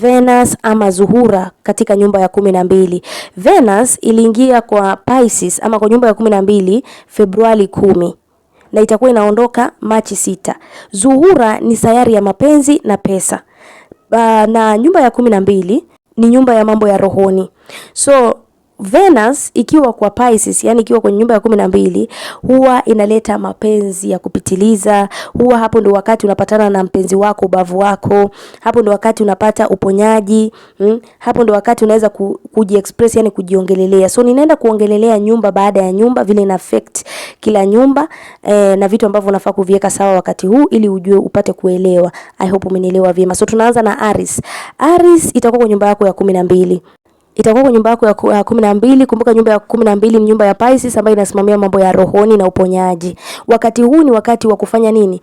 Venus ama Zuhura katika nyumba ya 12. Venus iliingia kwa Pisces ama kwa nyumba ya 12 Februari 10 na itakuwa inaondoka Machi 6. Zuhura ni sayari ya mapenzi na pesa. Na nyumba ya 12 ni nyumba ya mambo ya rohoni. So Venus ikiwa kwa Pisces, yani ikiwa kwenye nyumba ya 12, huwa inaleta mapenzi ya kupitiliza. Huwa hapo ndo wakati unapatana na mpenzi wako, ubavu wako. Hapo ndo wakati unapata uponyaji. Hapo ndo wakati unaweza kujiexpress, yani kujiongelelea. So ninaenda kuongelelea nyumba baada ya nyumba, vile ina affect kila nyumba na vitu ambavyo unafaa kuviweka sawa wakati huu ili ujue, upate kuelewa. I hope umenielewa vyema. So tunaanza na Aries. Aries itakuwa kwa nyumba yako ya 12. Itakuwa kwa nyumba yako ya 12. Kumbuka nyumba ya 12 ni nyumba ya Pisces ambayo inasimamia mambo ya rohoni na uponyaji. Wakati huu ni wakati wa kufanya nini?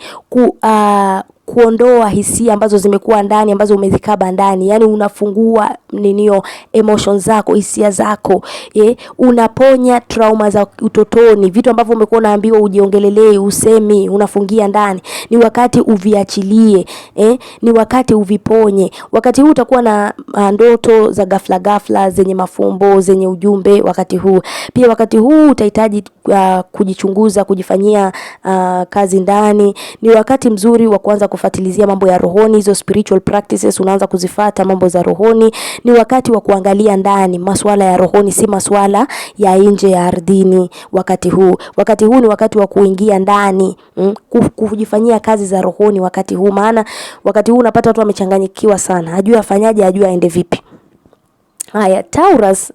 Kuondoa hisia ambazo zimekuwa ndani, ambazo umezikaba ndani. Yani unafungua emotions zako, hisia zako. Unaponya trauma za utotoni, vitu ambavyo umekuwa unaambiwa ujiongelelei, usemi, unafungia ndani. Ni wakati uviachilie, ni wakati uviponye. Wakati huu utakuwa na ndoto za ghafla zenye mafumbo, zenye ujumbe wakati huu. Pia wakati huu utahitaji kujichunguza, kujifanyia kazi ndani. Ni wakati mzuri wa kuanza kufuatilizia mambo ya rohoni, hizo spiritual practices unaanza kuzifuata, mambo za rohoni. Ni wakati wa kuangalia ndani, masuala ya rohoni, si masuala ya nje ya ardhini. Wakati huu ni wakati wa kuingia ndani, kujifanyia kazi za rohoni wakati huu. Maana wakati huu unapata watu wamechanganyikiwa sana, hajui afanyaje, hajui aende vipi. Haya, Taurus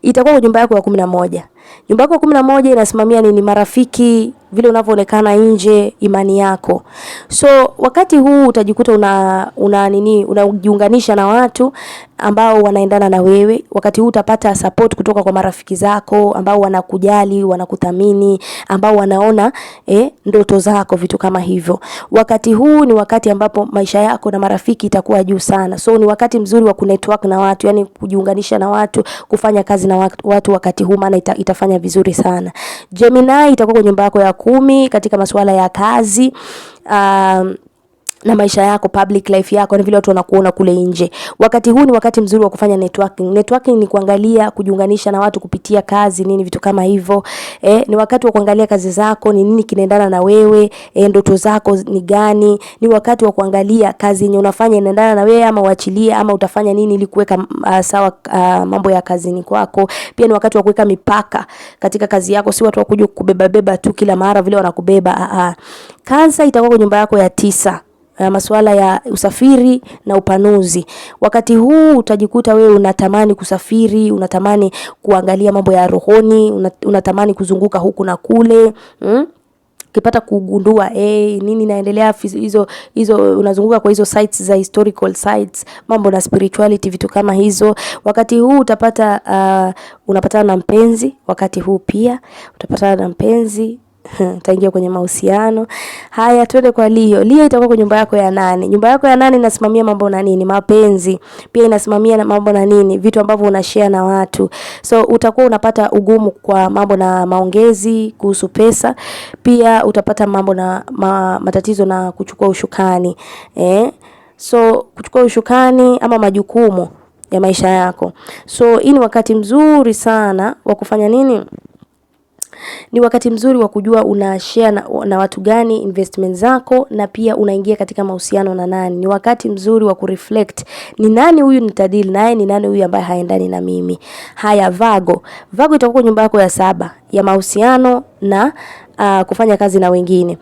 itakuwa kwa nyumba yako ya 11. Nyumba yako ya 11 inasimamia nini? Marafiki, vile unavyoonekana nje, imani yako. So wakati huu utajikuta unajiunganisha na watu ambao wanaendana na wewe. Wakati huu utapata support kutoka kwa marafiki zako ambao wanakujali, wanakuthamini, ambao wanaona ndoto zako, vitu kama hivyo. Wakati huu ni wakati ambapo maisha yako na marafiki itakuwa juu sana. So ni wakati mzuri wa kunetwork na watu, yani kujiunganisha na watu, kufanya kazi na watu wakati huu, maana itafanya vizuri sana. Gemini itakuwa kwa nyumba yako ya 10 katika masuala ya kazi na maisha yako, public life yako, na vile watu wanakuona kule nje. Wakati huu ni wakati mzuri wa kufanya networking. Networking ni kuangalia, kujiunganisha na watu kupitia kazi, nini, vitu kama hivyo. Ni wakati wa kuangalia kazi zako, ni nini kinaendana na wewe, ndoto zako ni gani. Ni wakati wa kuangalia kazi yenye unafanya inaendana na wewe, ama uachilie, ama utafanya nini ili kuweka sawa mambo ya kazini kwako. Pia ni wakati wa kuweka mipaka katika kazi yako, si watu wakuja kubeba tu kila mara vile wanakubeba. Cancer itakuwa kwa nyumba yako ya 9. Masuala ya usafiri na upanuzi. Wakati huu utajikuta wewe unatamani kusafiri, unatamani kuangalia mambo ya rohoni, unatamani kuzunguka huku na kule. Ukipata kugundua nini inaendelea, hizo unazunguka kwa hizo sites za historical sites, mambo na spirituality, vitu kama hizo. Wakati huu unapatana na mpenzi. Wakati huu pia utapatana na mpenzi, utaingia kwenye mahusiano. Haya, twende kwa Leo. Leo itakuwa kwa nyumba yako ya 8. Nyumba yako ya 8 inasimamia mambo na nini? Mapenzi. Pia inasimamia mambo na nini? Vitu ambavyo unashare na watu. So utakuwa unapata ugumu kwa mambo na maongezi kuhusu pesa. Pia utapata mambo na matatizo na kuchukua ushukani. So kuchukua ushukani ama majukumu ya maisha yako. So hii ni wakati mzuri sana wa kufanya nini? Ni wakati mzuri wa kujua unashare na watu gani investment zako, na pia unaingia katika mahusiano na nani. Ni wakati mzuri wa kureflect, ni nani huyu nitadili naye, ni nani huyu ambaye haendani na mimi. Haya, Virgo itakuwa nyumba yako ya 7 ya mahusiano na kufanya kazi na wengine.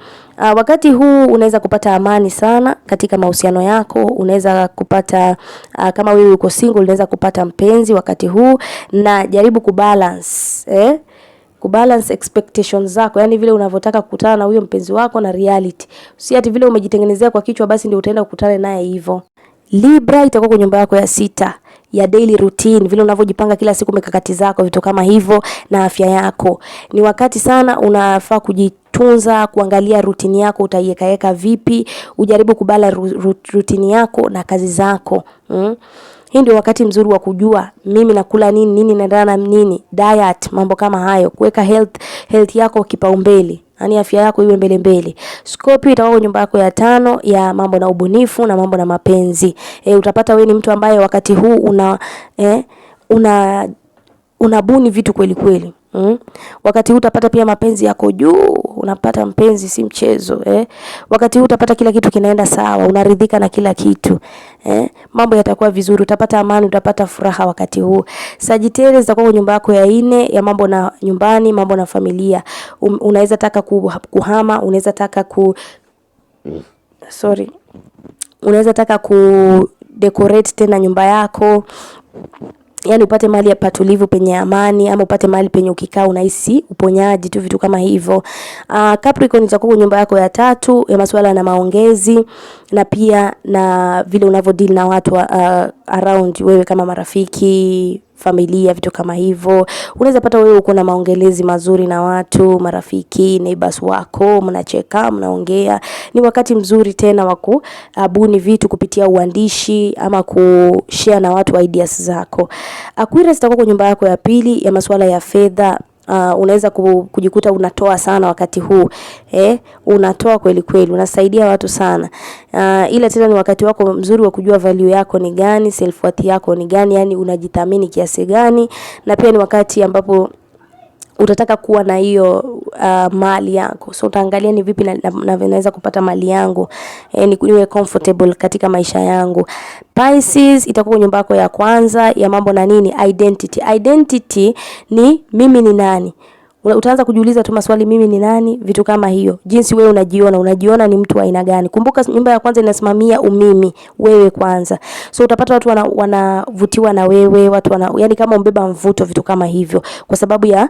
Wakati huu unaweza kupata amani sana katika mahusiano yako. Unaweza kupata kama wewe uko single, unaweza kupata mpenzi wakati huu, na jaribu kubalance expectations zako, yani vile unavyotaka kukutana na huyo mpenzi wako na reality. Si ati vile umejitengenezea kwa kichwa basi ndio utaenda kukutana naye hivyo. Libra itakuwa kwa nyumba yako ya 6 ya daily routine, vile unavyojipanga kila siku, mikakati zako, vitu kama hivyo, na afya yako. Ni wakati sana unafaa kujitunza, kuangalia routine yako utaiweka vipi, ujaribu kubala routine yako na kazi zako. Hii ndio wakati mzuri wa kujua mimi nakula nini naendana na nini, diet, mambo kama hayo, kuweka health yako kipaumbele. Yaani afya yako iwe mbele mbele. Scorpio itakuwa nyumba yako ya 5 ya mambo na ubunifu na mambo na mapenzi. Utapata wewe ni mtu ambaye wakati huu unabuni vitu kweli kweli. Wakati huu utapata pia mapenzi yako juu, unapata mpenzi si mchezo. Wakati huu utapata kila kitu kinaenda sawa, unaridhika na kila kitu. Mambo yatakuwa vizuri, utapata amani, utapata furaha wakati huu. Sagittarius itakuwa nyumba yako ya 4 ya mambo na nyumbani, mambo na familia. Unaweza taka kuhama, unaweza taka unaweza taka decorate tena nyumba yako. Yaani upate mahali ya patulivu penye amani, ama upate mahali penye ukikaa unahisi uponyaji tu, vitu kama hivyo. Capricorn itakuwa nyumba yako ya 3 ya masuala na maongezi, na pia na vile unavyodeal na watu around wewe kama marafiki, familia, vitu kama hivyo. Unaweza pata wewe uko na maongelezi mazuri na watu, marafiki, neighbors wako, mnacheka, mnaongea. Ni wakati mzuri tena wa kubuni vitu kupitia uandishi ama kushare na watu ideas zako. Aquarius itakuwa kwa nyumba yako ya 2 ya masuala ya fedha. Unaweza kujikuta unatoa sana wakati huu. Unatoa kweli kweli, unasaidia watu sana. Ila tena ni wakati wako mzuri wa kujua value yako ni gani, self worth yako ni gani, yani unajithamini kiasi gani, na pia ni wakati ambapo utataka kuwa na hiyo mali yako. So utaangalia ni vipi naweza kupata mali yangu, niwe comfortable katika maisha yangu. Pisces itakuwa nyumba yako ya 1 ya mambo na nini, identity. Identity ni mimi ni nani. Utaanza kujiuliza tu maswali, mimi ni nani, vitu kama hiyo. Jinsi wewe unajiona ni mtu wa aina gani. Kumbuka nyumba ya kwanza inasimamia umimi, wewe kwanza. So utapata watu wanavutiwa na wewe, yani kama umbeba mvuto, vitu kama hivyo, kwa sababu ya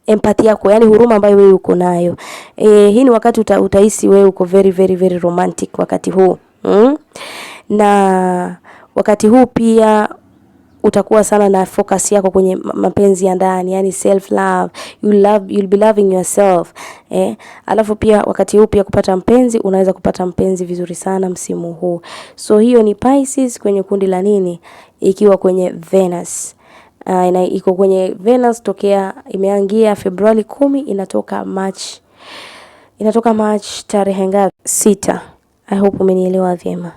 empathy yako, yani huruma ambayo wewe uko nayo. Hii ni wakati utahisi wewe uko very very very romantic wakati huu. Na wakati huu pia utakuwa sana na focus yako kwenye mapenzi ya ndani, yani self love. You'll be loving yourself. Alafu pia wakati huu pia kupata mpenzi, unaweza kupata mpenzi vizuri sana msimu huu. So hiyo ni Pisces kwenye kundi la nini, ikiwa kwenye Venus. Iko kwenye Venus tokea imeangia Februari 10, inatoka March tarehe ngapi? 6. I hope umenielewa vyema.